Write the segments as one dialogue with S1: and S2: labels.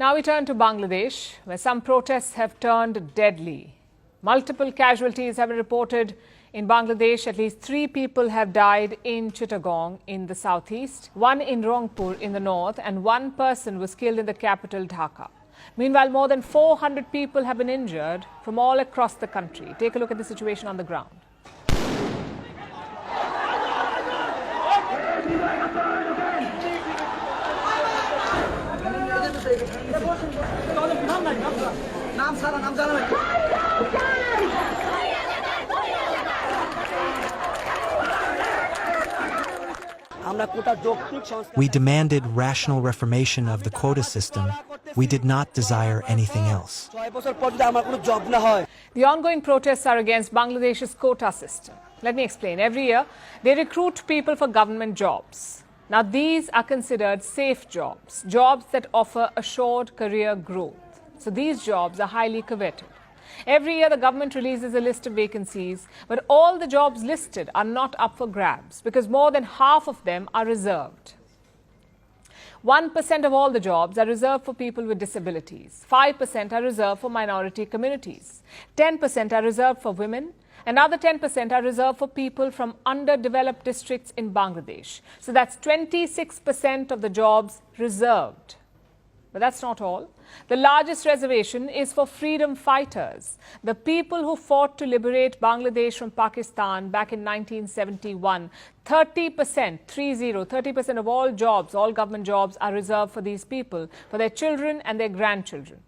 S1: Now we turn to Bangladesh, where some protests have turned deadly. Multiple casualties have been reported in Bangladesh. At least 3 people have died in Chittagong in the southeast, 1 in Rangpur in the north, and 1 person was killed in the capital, Dhaka. Meanwhile, more than 400 people have been injured from all across the country. Take a look at the situation on the ground.
S2: We demanded rational reformation of the quota system. We did not desire anything else.
S1: The ongoing protests are against Bangladesh's quota system. Let me explain. Every year, they recruit people for government jobs. Now, these are considered safe jobs, jobs that offer assured career growth. So these jobs are highly coveted. Every year, the government releases a list of vacancies, but all the jobs listed are not up for grabs because more than half of them are reserved. 1% of all the jobs are reserved for people with disabilities. 5% are reserved for minority communities. 10% are reserved for women. Another 10% are reserved for people from underdeveloped districts in Bangladesh. So that's 26% of the jobs reserved. But that's not all. The largest reservation is for freedom fighters, the people who fought to liberate Bangladesh from Pakistan back in 1971. 30% of all jobs, all government jobs are reserved for these people, for their children and their grandchildren.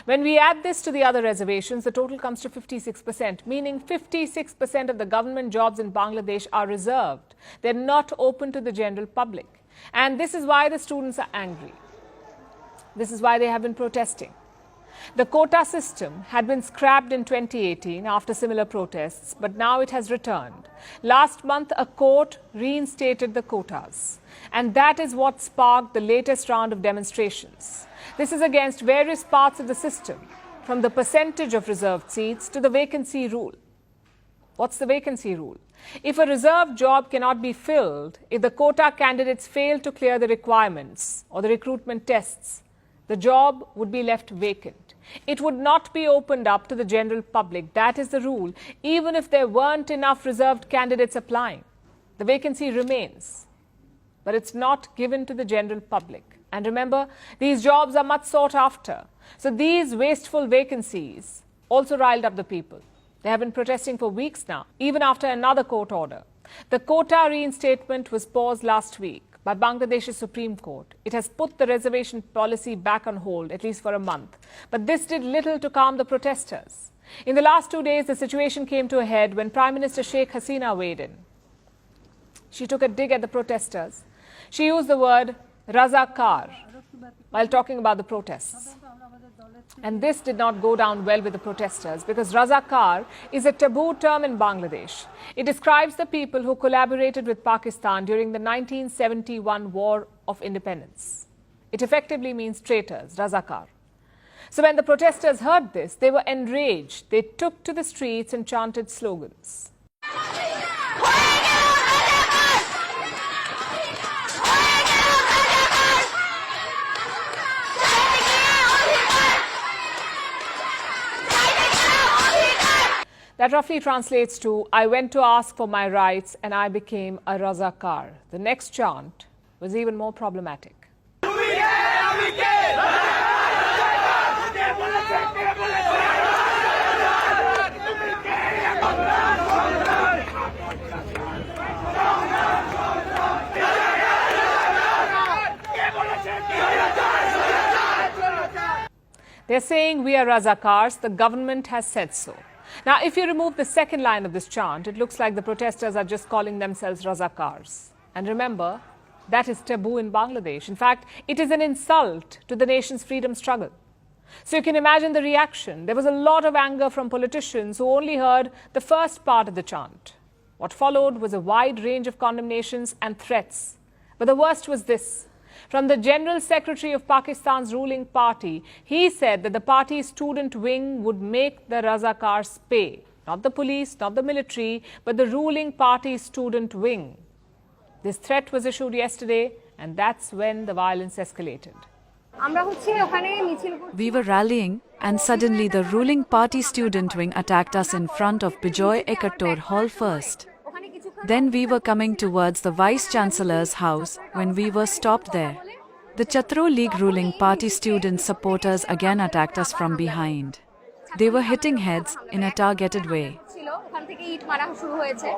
S1: When we add this to the other reservations, the total comes to 56%, meaning 56% of the government jobs in Bangladesh are reserved. They're not open to the general public. And this is why the students are angry. This is why they have been protesting. The quota system had been scrapped in 2018 after similar protests, but now it has returned. Last month, a court reinstated the quotas, and that is what sparked the latest round of demonstrations. This is against various parts of the system, from the percentage of reserved seats to the vacancy rule. What's the vacancy rule? If a reserved job cannot be filled, if the quota candidates fail to clear the requirements or the recruitment tests, the job would be left vacant. It would not be opened up to the general public. That is the rule, even if there weren't enough reserved candidates applying. The vacancy remains, but it's not given to the general public. And remember, these jobs are much sought after. So these wasteful vacancies also riled up the people. They have been protesting for weeks now, even after another court order. The quota reinstatement was paused last week by Bangladesh's Supreme Court. It has put the reservation policy back on hold, at least for a month. But this did little to calm the protesters. In the last 2 days, the situation came to a head when Prime Minister Sheikh Hasina weighed in. She took a dig at the protesters. She used the word Razakar while talking about the protests. And this did not go down well with the protesters because Razakar is a taboo term in Bangladesh. It describes the people who collaborated with Pakistan during the 1971 War of Independence. It effectively means traitors, Razakar. So when the protesters heard this, they were enraged. They took to the streets and chanted slogans. That roughly translates to, I went to ask for my rights and I became a Razakar. The next chant was even more problematic. They're saying we are Razakars, the government has said so. Now, if you remove the second line of this chant, it looks like the protesters are just calling themselves Razakars. And remember, that is taboo in Bangladesh. In fact, it is an insult to the nation's freedom struggle. So you can imagine the reaction. There was a lot of anger from politicians who only heard the first part of the chant. What followed was a wide range of condemnations and threats. But the worst was this. From the General Secretary of Pakistan's ruling party, he said that the party's student wing would make the Razakars pay. Not the police, not the military, but the ruling party's student wing. This threat was issued yesterday, and that's when the violence escalated.
S3: আমরা হচ্ছে ওখানে মিছিল
S4: We were rallying, and suddenly the ruling party student wing attacked us in front of Bijoy Ekattor Hall first.
S3: ওখানে কিছুক্ষণ
S4: Then we were coming towards the Vice Chancellor's house when we were stopped there. The Chatro League ruling party student supporters again attacked us from behind. They were hitting heads in a targeted way.
S3: ছিল ওখান থেকে ইট মারা শুরু হয়েছে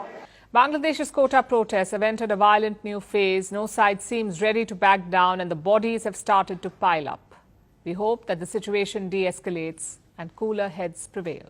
S1: Bangladesh's Kota protests have entered a violent new phase. No side seems ready to back down and the bodies have started to pile up. We hope that the situation de-escalates and cooler heads prevail.